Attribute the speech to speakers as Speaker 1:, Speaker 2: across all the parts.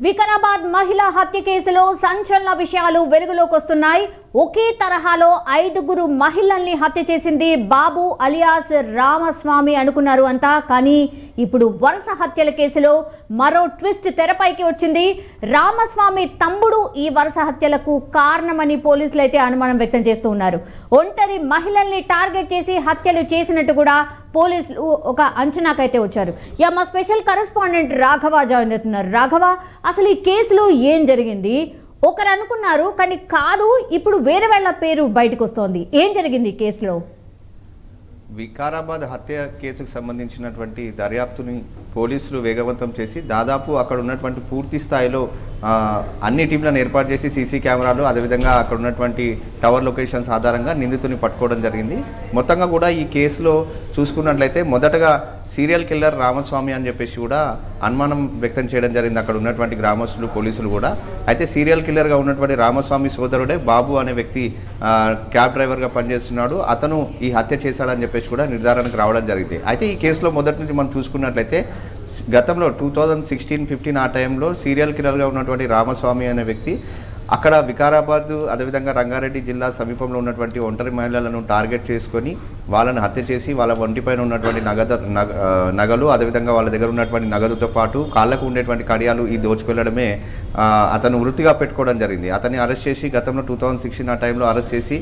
Speaker 1: వికారాబాద్ మహిళా హత్య కేసులో సంచలన విషయాలు వెలుగులోకి వస్తున్నాయి. ఒకే తరహాలో 5గురు మహిళల్ని హత్య చేసింది బాబు అలియాస్ రామస్వామి అనుకున్నారు అంతా. కానీ ఇప్పుడు వరుస హత్యల కేసులో మరో ట్విస్ట్ తెరపైకి వచ్చింది. రామస్వామి తమ్ముడు ఈ వరుస హత్యలకు కారణమని పోలీసులు అయితే అనుమానం వ్యక్తం చేస్తూ ఉన్నారు. ఒంటరి మహిళల్ని టార్గెట్ చేసి హత్యలు చేసినట్టు కూడా పోలీసులు ఒక అంచనాకైతే వచ్చారు. మా స్పెషల్ కరెస్పాండెంట్ రాఘవ జాయిన్ అవుతున్నారు. రాఘవ, అసలు ఈ కేసులో ఏం జరిగింది? ఒకరు అనుకున్నారు కానీ కాదు, ఇప్పుడు వేరే వాళ్ళ పేరు బయటకు వస్తోంది. ఏం జరిగింది ఈ కేసులో?
Speaker 2: వికారాబాద్ హత్య కేసుకు సంబంధించినటువంటి దర్యాప్తుని పోలీసులు వేగవంతం చేసి దాదాపు అక్కడ ఉన్నటువంటి పూర్తి స్థాయిలో అన్ని టీంలను ఏర్పాటు చేసి సీసీ కెమెరాలు అదేవిధంగా అక్కడ ఉన్నటువంటి టవర్ లొకేషన్స్ ఆధారంగా నిందితుని పట్టుకోవడం జరిగింది. మొత్తంగా కూడా ఈ కేసులో చూసుకున్నట్లయితే మొదటగా సీరియల్ కిల్లర్ రామస్వామి అని చెప్పేసి కూడా అనుమానం వ్యక్తం చేయడం జరిగింది అక్కడ ఉన్నటువంటి గ్రామస్తులు, పోలీసులు కూడా. అయితే సీరియల్ కిల్లర్గా ఉన్నటువంటి రామస్వామి సోదరుడే బాబు అనే వ్యక్తి క్యాబ్ డ్రైవర్గా పనిచేస్తున్నాడు. అతను ఈ హత్య చేశాడని చెప్పేసి కూడా నిర్ధారణకు రావడం జరిగింది. అయితే ఈ కేసులో మొదటి నుంచి మనం చూసుకున్నట్లయితే గతంలో 2016-15 ఆ టైంలో సీరియల్ కిల్లర్గా ఉన్నటువంటి రామస్వామి అనే వ్యక్తి అక్కడ వికారాబాద్ అదేవిధంగా రంగారెడ్డి జిల్లా సమీపంలో ఉన్నటువంటి ఒంటరి మహిళలను టార్గెట్ చేసుకొని వాళ్ళని హత్య చేసి వాళ్ళ ఒంటిపైన ఉన్నటువంటి నగలు అదేవిధంగా వాళ్ళ దగ్గర ఉన్నటువంటి నగదుతో పాటు కాళ్ళకు ఉండేటువంటి కడియాలు ఈ దోచుకెళ్లడమే అతను వృత్తిగా పెట్టుకోవడం జరిగింది. అతన్ని అరెస్ట్ చేసి గతంలో 2016 ఆ టైంలో అరెస్ట్ చేసి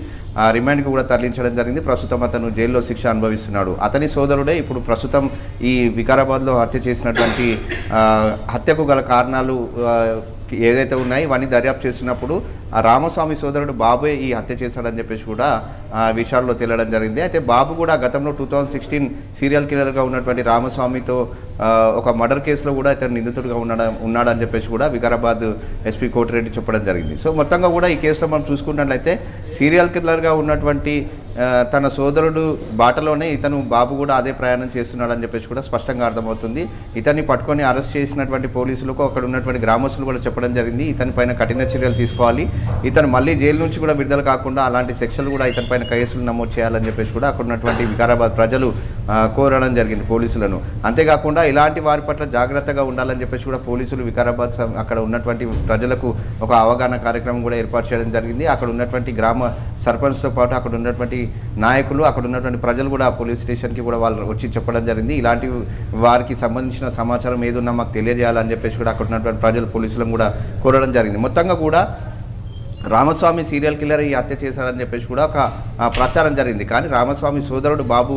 Speaker 2: రిమాండ్కి కూడా తరలించడం జరిగింది. ప్రస్తుతం అతను జైల్లో శిక్ష అనుభవిస్తున్నాడు. అతని సోదరుడే ఇప్పుడు ప్రస్తుతం ఈ వికారాబాద్లో హత్య చేసినటువంటి హత్యకు గల కారణాలు ఏదైతే ఉన్నాయో ఇవన్నీ దర్యాప్తు చేస్తున్నప్పుడు ఆ రామస్వామి సోదరుడు బాబే ఈ హత్య చేశాడని చెప్పేసి కూడా విషయాల్లో తేలడం జరిగింది. అయితే బాబు కూడా గతంలో 2016 సీరియల్ కిల్లర్గా ఉన్నటువంటి రామస్వామితో ఒక మర్డర్ కేసులో కూడా ఇతను నిందితుడిగా ఉన్నాడని చెప్పేసి కూడా వికారాబాద్ ఎస్పీ కోటిరెడ్డి చెప్పడం జరిగింది. సో మొత్తంగా కూడా ఈ కేసులో మనం చూసుకున్నట్లయితే సీరియల్ కిల్లర్గా ఉన్నటువంటి తన సోదరుడు బాటలోనే ఇతను బాబు కూడా అదే ప్రయాణం చేస్తున్నాడని చెప్పేసి కూడా స్పష్టంగా అర్థమవుతుంది. ఇతన్ని పట్టుకొని అరెస్ట్ చేసినటువంటి పోలీసులకు అక్కడ ఉన్నటువంటి గ్రామస్తులు కూడా చెప్పడం జరిగింది, ఇతని పైన కఠిన చర్యలు తీసుకోవాలి, ఇతను మళ్ళీ జైలు నుంచి కూడా విడుదల కాకుండా అలాంటి సెక్షన్లు కూడా ఇతని పైన కేసులు నమోదు చేయాలని చెప్పేసి కూడా అక్కడ ఉన్నటువంటి వికారాబాద్ ప్రజలు కోరడం జరిగింది పోలీసులను. అంతేకాకుండా ఇలాంటి వారి పట్ల జాగ్రత్తగా ఉండాలని చెప్పేసి కూడా పోలీసులు వికారాబాద్ అక్కడ ఉన్నటువంటి ప్రజలకు ఒక అవగాహన కార్యక్రమం కూడా ఏర్పాటు చేయడం జరిగింది. అక్కడ ఉన్నటువంటి గ్రామ సర్పంచ్తో పాటు అక్కడ ఉన్నటువంటి నాయకులు అక్కడ ఉన్నటువంటి ప్రజలు కూడా పోలీస్ స్టేషన్కి కూడా వాళ్ళు వచ్చి చెప్పడం జరిగింది. ఇలాంటి వారికి సంబంధించిన సమాచారం ఏదున్నా మాకు తెలియజేయాలని చెప్పేసి కూడా అక్కడ ఉన్నటువంటి ప్రజలు పోలీసులను కూడా కోరడం జరిగింది. మొత్తంగా కూడా రామస్వామి సీరియల్ కిల్లర్ ఈ హత్య చేశాడని చెప్పేసి కూడా ఒక ప్రచారం జరిగింది. కానీ రామస్వామి సోదరుడు బాబు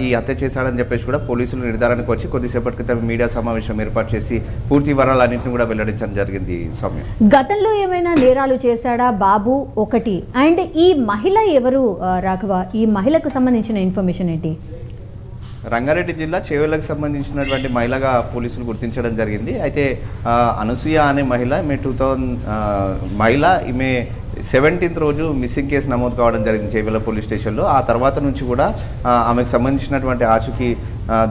Speaker 2: ఈ హత్య చేశాడని చెప్పేసి కూడా పోలీసులు నిర్ధారణకు వచ్చి కొద్దిసేపటి క్రితం మీడియా సమావేశం ఏర్పాటు చేసి పూర్తి వివరాలన్నింటినీ కూడా వెల్లడించడం జరిగింది. సౌమ్య,
Speaker 1: గతంలో ఏమైనా నేరాలు చేశాడా బాబు? ఒకటి. అండ్ ఈ మహిళ ఎవరు రాఘవ? ఈ మహిళకు సంబంధించిన ఇన్ఫర్మేషన్ ఏంటి?
Speaker 2: రంగారెడ్డి జిల్లా చేవెళ్లకు సంబంధించినటువంటి మహిళగా పోలీసులు గుర్తించడం జరిగింది. అయితే అనసూయ అనే మహిళ మహిళ ఈమె 17th రోజు మిస్సింగ్ కేసు నమోదు కావడం జరిగింది చేవెళ్ల పోలీస్ స్టేషన్లో. ఆ తర్వాత నుంచి కూడా ఆమెకు సంబంధించినటువంటి ఆచూకీ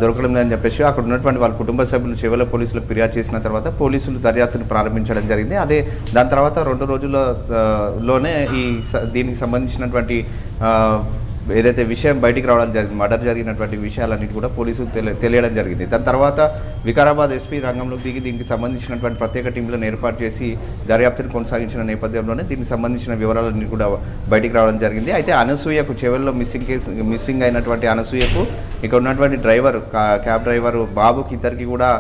Speaker 2: దొరకడం లేదని చెప్పేసి అక్కడ ఉన్నటువంటి వాళ్ళ కుటుంబ సభ్యులు చేవెళ్ల పోలీసులకు ఫిర్యాదు చేసిన తర్వాత పోలీసులు దర్యాప్తును ప్రారంభించడం జరిగింది. దాని తర్వాత 2 రోజుల్లోనే దీనికి సంబంధించినటువంటి ఏదైతే విషయం బయటికి రావడం జరిగింది, మర్డర్ జరిగినటువంటి విషయాలన్నిటి కూడా పోలీసులు తెలియడం జరిగింది. దాని తర్వాత వికారాబాద్ ఎస్పీ రంగంలోకి దిగి దీనికి సంబంధించినటువంటి ప్రత్యేక టీంలను ఏర్పాటు చేసి దర్యాప్తును కొనసాగించిన నేపథ్యంలోనే దీనికి సంబంధించిన వివరాలన్నీ కూడా బయటికి రావడం జరిగింది. అయితే అనసూయకు చేవెళ్లలో మిస్సింగ్ అయినటువంటి అనసూయకు ఇక్కడ ఉన్నటువంటి క్యాబ్ డ్రైవర్ బాబుకి ఇద్దరికి కూడా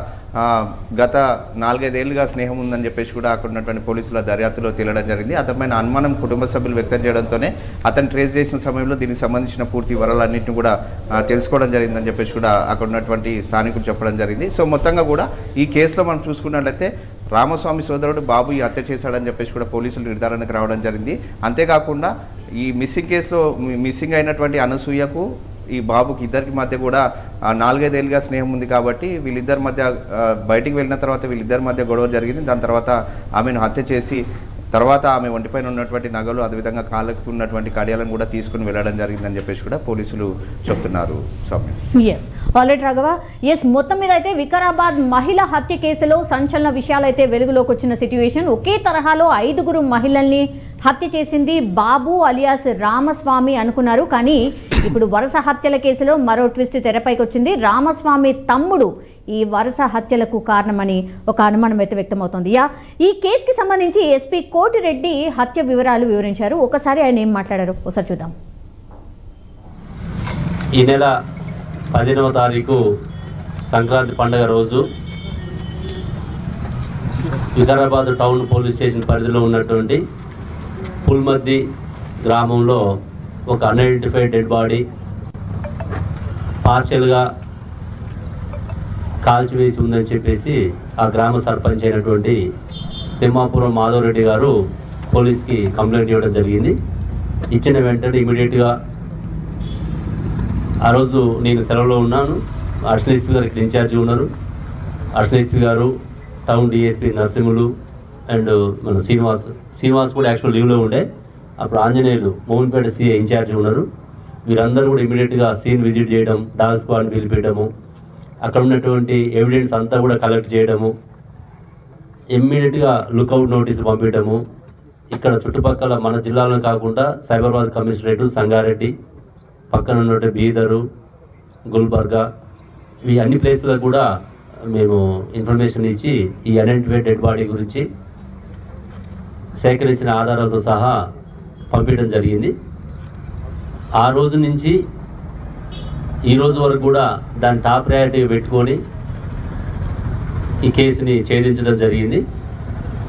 Speaker 2: గత 4-5 ఏళ్ళుగా స్నేహం ఉందని చెప్పేసి కూడా అక్కడ ఉన్నటువంటి పోలీసుల దర్యాప్తులో తేలడం జరిగింది. అతనిపైన అనుమానం కుటుంబ సభ్యులు వ్యక్తం చేయడంతోనే అతను ట్రేస్ చేసిన సమయంలో దీనికి సంబంధించిన పూర్తి వివరాలన్నింటినీ కూడా తెలుసుకోవడం జరిగిందని చెప్పేసి కూడా అక్కడ ఉన్నటువంటి స్థానికులు చెప్పడం జరిగింది. సో మొత్తంగా కూడా ఈ కేసులో మనం చూసుకున్నట్లయితే రామస్వామి సోదరుడు బాబు ఈ హత్య చేశాడని చెప్పేసి కూడా పోలీసులు నిర్ధారణకు రావడం జరిగింది. అంతేకాకుండా ఈ మిస్సింగ్ కేసులో మిస్సింగ్ అయినటువంటి అనసూయకు ఈ బాబుకి ఇద్దరికి మధ్య కూడా 4-5 ఏళ్ళుగా స్నేహం ఉంది కాబట్టి వీళ్ళిద్దరి మధ్య బయటికి వెళ్ళిన తర్వాత వీళ్ళిద్దరి మధ్య గొడవ జరిగింది. దాని తర్వాత ఆమెను హత్య చేసి తర్వాత ఆమె ఒంటిపైన ఉన్నటువంటి నగలు అదేవిధంగా కాళ్ళకు ఉన్నటువంటి కడియాలను కూడా తీసుకుని వెళ్ళడం జరిగిందని చెప్పేసి కూడా పోలీసులు చెప్తున్నారు.
Speaker 1: రాఘవ, మొత్తం మీద అయితే వికారాబాద్ మహిళ హత్య కేసులో సంచలన విషయాలైతే వెలుగులోకి వచ్చిన సిట్యుయేషన్. ఒకే తరహాలో 5గురు మహిళల్ని హత్య చేసింది బాబు అలియాస్ రామస్వామి అనుకున్నారు. కానీ ఇప్పుడు వరుస హత్యల కేసులో మరో ట్విస్ట్ తెరపైకి వచ్చింది. రామస్వామి తమ్ముడు ఈ వరుస హత్యలకు కారణమని ఒక అనుమానం అయితే వ్యక్తమవుతోంది. ఈ కేసుకి సంబంధించి ఎస్పీ కోటిరెడ్డి హత్య వివరాలు వివరించారు. ఒకసారి ఆయన ఏం మాట్లాడారు ఒకసారి చూద్దాం.
Speaker 3: ఈ నెల 15వ తారీఖు సంక్రాంతి పండుగ రోజు వికారాబాద్ టౌన్ పోలీస్ స్టేషన్ పరిధిలో ఉన్నటువంటి పుల్మద్ది గ్రామంలో ఒక అన్ఐడెంటిఫైడ్ డెడ్ బాడీ పార్షియల్గా కాల్చివేసి ఉందని చెప్పేసి ఆ గ్రామ సర్పంచ్ అయినటువంటి తిమ్మాపురం మాధవరెడ్డి గారు పోలీస్కి కంప్లైంట్ ఇవ్వడం జరిగింది. ఇచ్చిన వెంటనే ఇమీడియట్గా ఆ రోజు నేను సెలవులో ఉన్నాను. అడిషనల్ ఎస్పీ గారు ఇక్కడ ఇన్ఛార్జి ఉన్నారు. అడిషనల్ ఎస్పీ గారు, టౌన్ డిఎస్పీ నరసింహులు అండ్ మన శ్రీనివాస్ కూడా యాక్చువల్ లీవ్లో ఉండే. అప్పుడు ఆంజనేయులు మోహన్పేట సిఐ ఇన్ఛార్జి ఉన్నారు. వీరందరూ కూడా ఇమీడియట్గా సీన్ విజిట్ చేయడం, డాగ్ స్క్వాడ్ని పిలిపించడము, అక్కడ ఉన్నటువంటి ఎవిడెన్స్ అంతా కూడా కలెక్ట్ చేయడము, ఇమ్మీడియట్గా లుక్అవుట్ నోటీసు పంపించడము. ఇక్కడ చుట్టుపక్కల మన జిల్లాలో కాకుండా సైబరాబాద్ కమిషనరేటు, సంగారెడ్డి, పక్కన ఉన్నటువంటి బీదరు, గుల్బర్గా, ఈ అన్ని ప్లేస్లకు కూడా మేము ఇన్ఫర్మేషన్ ఇచ్చి ఈ ఐడెంటిఫైడ్ డెడ్ బాడీ గురించి సేకరించిన ఆధారాలతో సహా పంపించడం జరిగింది. ఆ రోజు నుంచి ఈ రోజు వరకు కూడా దాని టాప్ ప్రయారిటీ పెట్టుకొని ఈ కేసుని ఛేదించడం జరిగింది.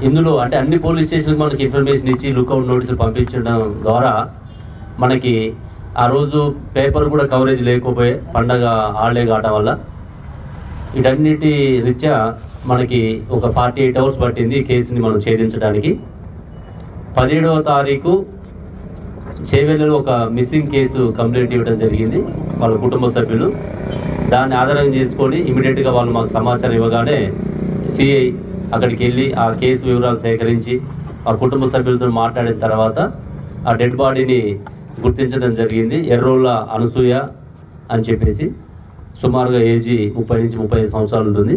Speaker 3: ఇందులో అంటే అన్ని పోలీస్ స్టేషన్కి మనకి ఇన్ఫర్మేషన్ ఇచ్చి లుక్అవుట్ నోటీసులు పంపించడం ద్వారా మనకి ఆ రోజు పేపర్ కూడా కవరేజ్ లేకపోయే, పండగ హాలిడే కావటం వల్ల వీటన్నిటి రీత్యా మనకి ఒక 48 అవర్స్ పట్టింది ఈ కేసుని మనం ఛేదించడానికి. 17వ తారీఖు చేవెళ్ళలో ఒక మిస్సింగ్ కేసు కంప్లైంట్ ఇవ్వడం జరిగింది వాళ్ళ కుటుంబ సభ్యులు. దాన్ని ఆధారం చేసుకొని ఇమీడియట్గా వాళ్ళు మాకు సమాచారం ఇవ్వగానే సిఐ అక్కడికి వెళ్ళి ఆ కేసు వివరాలు సేకరించి ఆ కుటుంబ సభ్యులతో మాట్లాడిన తర్వాత ఆ డెడ్ బాడీని గుర్తించడం జరిగింది. ఎర్రోళ్ళ అనసూయ అని చెప్పేసి, సుమారుగా ఏజీ 30 నుంచి 35 సంవత్సరాలు ఉంటుంది.